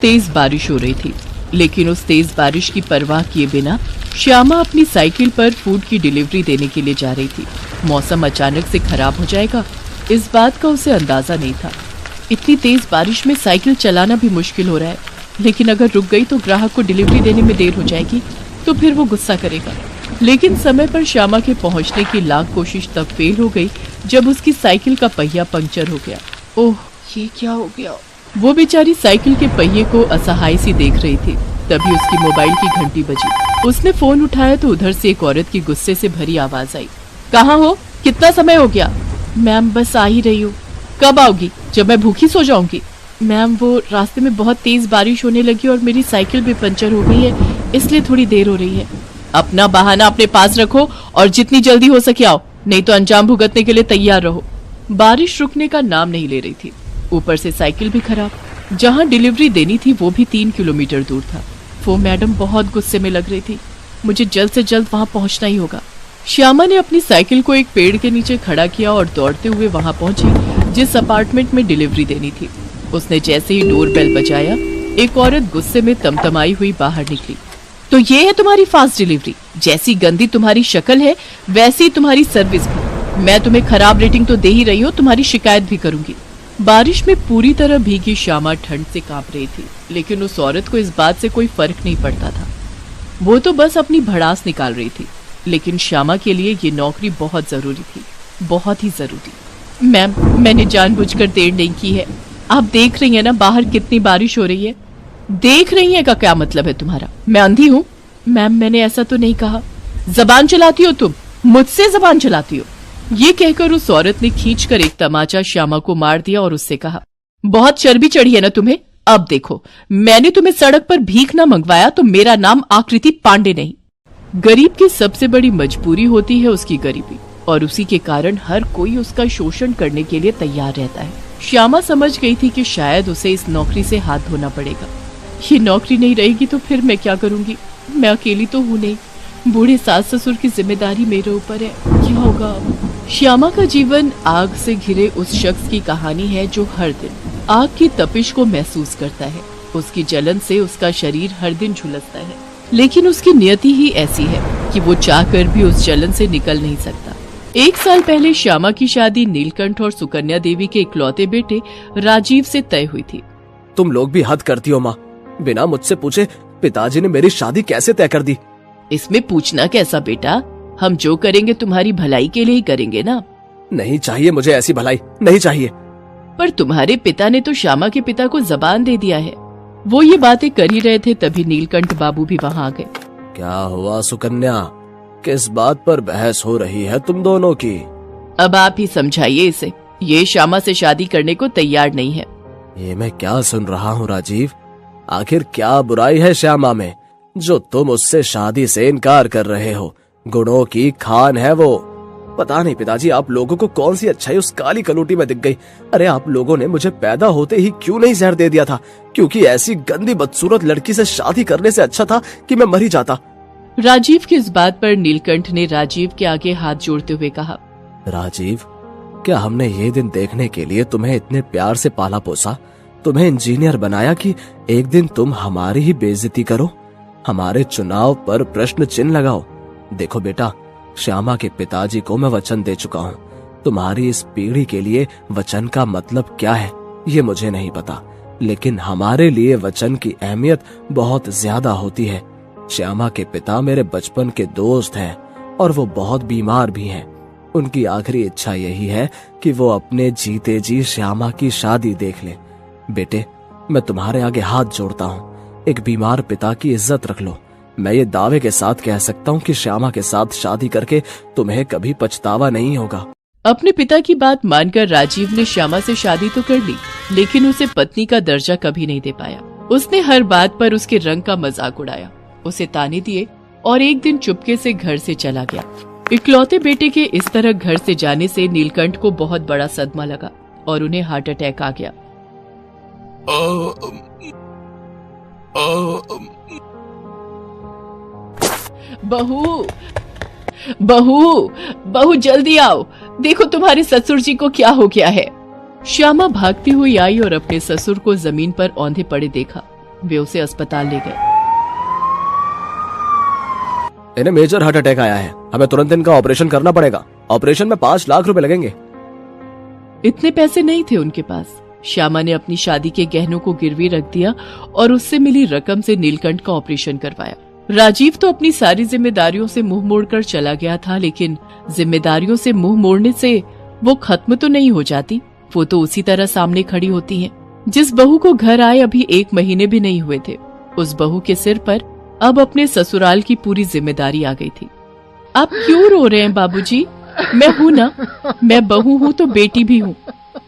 तेज बारिश हो रही थी, लेकिन उस तेज बारिश की परवाह किए बिना श्यामा अपनी साइकिल पर फूड की डिलीवरी देने के लिए जा रही थी। मौसम अचानक से खराब हो जाएगा, इस बात का उसे अंदाजा नहीं था। इतनी तेज बारिश में साइकिल चलाना भी मुश्किल हो रहा है, लेकिन अगर रुक गई तो ग्राहक को डिलीवरी देने में देर हो जाएगी, तो फिर वो गुस्सा करेगा। लेकिन समय पर श्यामा के पहुंचने की लाख कोशिश तब फेल हो गई जब उसकी साइकिल का पहिया पंक्चर हो गया। ओह, ये क्या हो गया? वो बेचारी साइकिल के पहिए को असहाय सी देख रही थी। तभी उसकी मोबाइल की घंटी बजी। उसने फोन उठाया तो उधर से एक औरत की गुस्से से भरी आवाज आई। कहाँ हो? कितना समय हो गया? मैम, बस आ ही रही हूँ। कब आओगी? जब मैं भूखी सो जाऊंगी। मैम, वो रास्ते में बहुत तेज बारिश होने लगी और मेरी साइकिल भी पंचर हो गई है, इसलिए थोड़ी देर हो रही है। अपना बहाना अपने पास रखो और जितनी जल्दी हो सके आओ, नहीं तो अंजाम भुगतने के लिए तैयार रहो। बारिश रुकने का नाम नहीं ले रही थी, ऊपर से साइकिल भी खराब। जहाँ डिलीवरी देनी थी वो भी 3 किलोमीटर दूर था। वो मैडम बहुत गुस्से में लग रही थी। मुझे जल्द से जल्द वहाँ पहुँचना ही होगा। श्यामा ने अपनी साइकिल को एक पेड़ के नीचे खड़ा किया और दौड़ते हुए वहाँ पहुंची जिस अपार्टमेंट में डिलीवरी देनी थी। उसने जैसे ही डोर बेल बजाया, एक औरत गुस्से में तमतमाई हुई बाहर निकली। तो ये है तुम्हारी फास्ट डिलीवरी? जैसी गंदी तुम्हारी शक्ल है वैसी ही तुम्हारी सर्विस भी। मैं तुम्हें खराब रेटिंग तो दे ही रही हूँ, तुम्हारी शिकायत भी करूंगी। बारिश में पूरी तरह भीगी श्यामा ठंड से कांप रही थी, लेकिन उस औरत को इस बात से कोई फर्क नहीं पड़ता था। वो तो बस अपनी भड़ास निकाल रही थी, लेकिन श्यामा के लिए ये नौकरी बहुत जरूरी थी, बहुत ही जरूरी। मैम, मैंने जानबूझकर देर नहीं की है। आप देख रही हैं ना बाहर कितनी बारिश हो रही है। देख रही हैं का क्या मतलब है तुम्हारा? मैं अंधी हूँ? मैम, मैंने ऐसा तो नहीं कहा। जबान चलाती हो तुम, मुझसे जबान चलाती हो। ये कहकर उस औरत ने खींचकर एक तमाचा श्यामा को मार दिया और उससे कहा, बहुत चर्बी चढ़ी है ना तुम्हें? अब देखो, मैंने तुम्हें सड़क पर भीख न मंगवाया तो मेरा नाम आकृति पांडे नहीं। गरीब की सबसे बड़ी मजबूरी होती है उसकी गरीबी, और उसी के कारण हर कोई उसका शोषण करने के लिए तैयार रहता है। श्यामा समझ गई थी कि शायद उसे इस नौकरी से हाथ धोना पड़ेगा। ये नौकरी नहीं रहेगी तो फिर मैं क्या करूंगी? मैं अकेली तो हूँ नहीं, बूढ़े सास ससुर की जिम्मेदारी मेरे ऊपर है। क्या होगा? श्यामा का जीवन आग से घिरे उस शख्स की कहानी है जो हर दिन आग की तपिश को महसूस करता है। उसकी जलन से उसका शरीर हर दिन झुलसता है, लेकिन उसकी नियति ही ऐसी है कि वो चाहकर भी उस जलन से निकल नहीं सकता। 1 साल पहले श्यामा की शादी नीलकंठ और सुकन्या देवी के इकलौते बेटे राजीव से तय हुई थी। तुम लोग भी हद करती हो माँ। बिना मुझसे पूछे पिताजी ने मेरी शादी कैसे तय कर दी? इसमें पूछना कैसा बेटा, हम जो करेंगे तुम्हारी भलाई के लिए ही करेंगे ना। नहीं चाहिए मुझे ऐसी भलाई, नहीं चाहिए। पर तुम्हारे पिता ने तो श्यामा के पिता को जबान दे दिया है। वो ये बातें कर ही रहे थे तभी नीलकंठ बाबू भी वहाँ आ गए। क्या हुआ सुकन्या? किस बात पर बहस हो रही है तुम दोनों की? अब आप ही समझाइए इसे। ये श्यामा से शादी करने को तैयार नहीं है। ये मैं क्या सुन रहा हूँ राजीव? आखिर क्या बुराई है श्यामा में जो तुम उससे शादी से इनकार कर रहे हो? गुणों की खान है वो। पता नहीं पिताजी, आप लोगों को कौन सी अच्छाई उस काली कलूटी में दिख गई। अरे आप लोगों ने मुझे पैदा होते ही क्यों नहीं जहर दे दिया था? क्योंकि ऐसी गंदी बदसूरत लड़की से शादी करने से अच्छा था कि मैं मर ही जाता। राजीव की इस बात पर नीलकंठ ने राजीव के आगे हाथ जोड़ते हुए कहा, राजीव, क्या हमने ये दिन देखने के लिए तुम्हें इतने प्यार से पाला पोसा, तुम्हें इंजीनियर बनाया कि एक दिन तुम हमारी ही बेइज्जती करो, हमारे चुनाव पर प्रश्न चिन्ह लगाओ? देखो बेटा, श्यामा के पिताजी को मैं वचन दे चुका हूँ। तुम्हारी इस पीढ़ी के लिए वचन का मतलब क्या है ये मुझे नहीं पता, लेकिन हमारे लिए वचन की अहमियत बहुत ज्यादा होती है। श्यामा के पिता मेरे बचपन के दोस्त हैं और वो बहुत बीमार भी हैं। उनकी आखिरी इच्छा यही है कि वो अपने जीते जी श्यामा की शादी देख ले। बेटे, मैं तुम्हारे आगे हाथ जोड़ता हूँ, एक बीमार पिता की इज्जत रख लो। मैं ये दावे के साथ कह सकता हूँ कि श्यामा के साथ शादी करके तुम्हें कभी पछतावा नहीं होगा। अपने पिता की बात मानकर राजीव ने श्यामा से शादी तो कर ली, लेकिन उसे पत्नी का दर्जा कभी नहीं दे पाया। उसने हर बात पर उसके रंग का मजाक उड़ाया, उसे ताने दिए और एक दिन चुपके से घर से चला गया। इकलौते बेटे के इस तरह घर से जाने से नीलकंठ को बहुत बड़ा सदमा लगा और उन्हें हार्ट अटैक आ गया। बहू, बहू, बहू जल्दी आओ, देखो तुम्हारे ससुर जी को क्या हो गया है। श्यामा भागती हुई आई और अपने ससुर को जमीन पर औंधे पड़े देखा। वे उसे अस्पताल ले गए। इन्हें मेजर हार्ट अटैक आया है, हमें तुरंत इनका ऑपरेशन करना पड़ेगा। ऑपरेशन में 5 लाख रुपए लगेंगे। इतने पैसे नहीं थे उनके पास। श्यामा ने अपनी शादी के गहनों को गिरवी रख दिया और उससे मिली रकम से नीलकंठ का ऑपरेशन करवाया। राजीव तो अपनी सारी जिम्मेदारियों से मुंह मोड़कर चला गया था, लेकिन जिम्मेदारियों से मुंह मोड़ने से वो खत्म तो नहीं हो जाती, वो तो उसी तरह सामने खड़ी होती हैं। जिस बहू को घर आए अभी 1 महीने भी नहीं हुए थे, उस बहू के सिर पर अब अपने ससुराल की पूरी जिम्मेदारी आ गई थी। आप क्यों रो रहे हैं बाबूजी? मैं हूं ना, मैं बहू हूं तो बेटी भी हूं,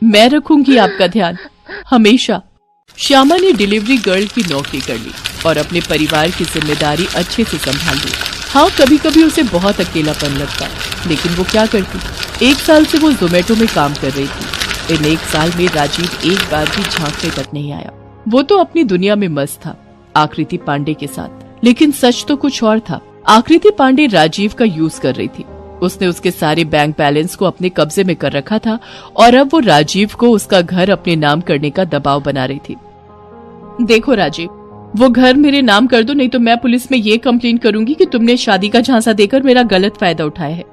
मैं रखूंगी आपका ध्यान हमेशा। श्यामा ने डिलीवरी गर्ल की नौकरी कर ली और अपने परिवार की जिम्मेदारी अच्छे से संभाल ली। हाँ, कभी कभी उसे बहुत अकेलापन लगता, लेकिन वो क्या करती। 1 साल से वो जोमेटो में काम कर रही थी। इन 1 साल में राजीव एक बार भी झांकने तक नहीं आया। वो तो अपनी दुनिया में मस्त था आकृति पांडे के साथ, लेकिन सच तो कुछ और था। आकृति पांडे राजीव का यूज कर रही थी। उसने उसके सारे बैंक बैलेंस को अपने कब्जे में कर रखा था और अब वो राजीव को उसका घर अपने नाम करने का दबाव बना रही थी। देखो राजीव, वो घर मेरे नाम कर दो, नहीं तो मैं पुलिस में ये कंप्लेन करूंगी कि तुमने शादी का झांसा देकर मेरा गलत फायदा उठाया है।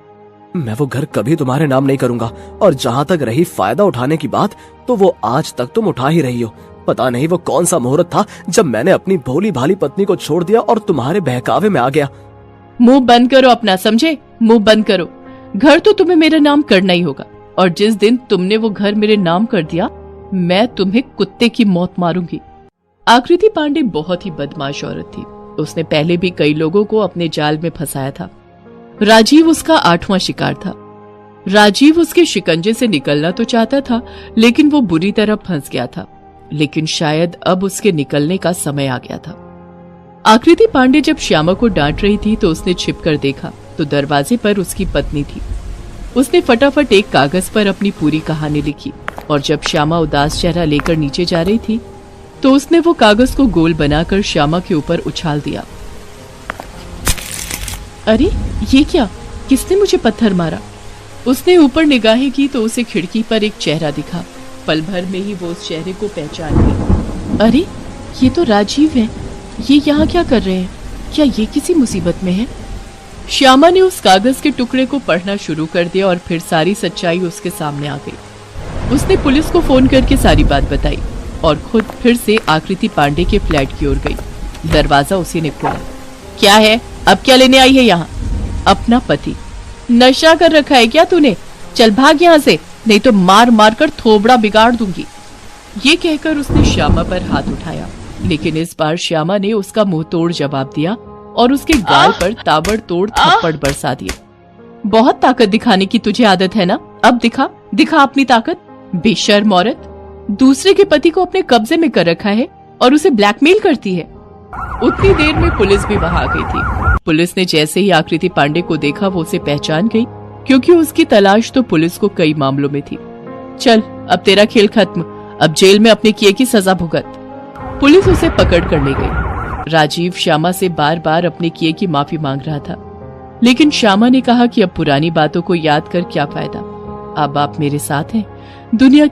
मैं वो घर कभी तुम्हारे नाम नहीं करूंगा, और जहाँ तक रही फायदा उठाने की बात, तो वो आज तक तुम उठा ही रही हो। पता नहीं वो कौन सा मुहूर्त था जब मैंने अपनी भोली भाली पत्नी को छोड़ दिया और तुम्हारे बहकावे में आ गया। मुंह बंद करो अपना, समझे? मुंह बंद करो। घर तो तुम्हें मेरा नाम करना ही होगा, और जिस दिन तुमने वो घर मेरे नाम कर दिया, मैं तुम्हें कुत्ते की मौत मारूंगी। आकृति पांडे बहुत ही बदमाश औरत थी। उसने पहले भी कई लोगों को अपने जाल में फंसाया था। राजीव उसका 8वां शिकार था। राजीव उसके शिकंजे से निकलना तो चाहता था, लेकिन वो बुरी तरह फंस गया था। लेकिन शायद अब उसके निकलने का समय आ गया था। आकृति पांडे जब श्यामा को डांट रही थी तो उसने छिपकर देखा तो दरवाजे पर उसकी पत्नी थी। उसने फटाफट एक कागज पर अपनी पूरी कहानी लिखी, और जब श्यामा उदास चेहरा लेकर नीचे जा रही थी तो उसने वो कागज को गोल बनाकर श्यामा के ऊपर उछाल दिया। अरे ये क्या, किसने मुझे पत्थर मारा? उसने ऊपर निगाहें की तो उसे खिड़की पर एक चेहरा दिखा। पल भर में ही वो उस चेहरे को पहचान गई। अरे ये तो राजीव है, ये यहाँ क्या कर रहे हैं? क्या ये किसी मुसीबत में है? श्यामा ने उस कागज के टुकड़े को पढ़ना शुरू कर दिया और फिर सारी सच्चाई उसके सामने आ गई। उसने पुलिस को फोन करके सारी बात बताई और खुद फिर से आकृति पांडे के फ्लैट की ओर गई। दरवाजा उसी ने खोला। क्या है, अब क्या लेने आई है यहाँ? अपना पति। नशा कर रखा है क्या तूने? चल भाग यहाँ से, नहीं तो मार मार कर थोबड़ा बिगाड़ दूंगी। ये कहकर उसने श्यामा पर हाथ उठाया, लेकिन इस बार श्यामा ने उसका मुंह तोड़ जवाब दिया और उसके गाल पर ताबड़तोड़ थप्पड़ बरसा दिए। बहुत ताकत दिखाने की तुझे आदत है ना, अब दिखा दिखा अपनी ताकत। बेशर्म औरत, दूसरे के पति को अपने कब्जे में कर रखा है और उसे ब्लैकमेल करती है। उतनी देर में पुलिस भी वहां आ गई थी। पुलिस ने जैसे ही आकृति पांडे को देखा वो उसे पहचान गई, क्योंकि उसकी तलाश तो पुलिस को कई मामलों में थी। चल अब तेरा खेल खत्म, अब जेल में अपने किए की सजा भुगत। पुलिस उसे पकड़ कर ले गई। राजीव श्यामा से बार बार अपने किए की माफी मांग रहा था, लेकिन श्यामा ने कहा कि अब पुरानी बातों को याद कर क्या फायदा, अब आप मेरे साथ हैं। दुनिया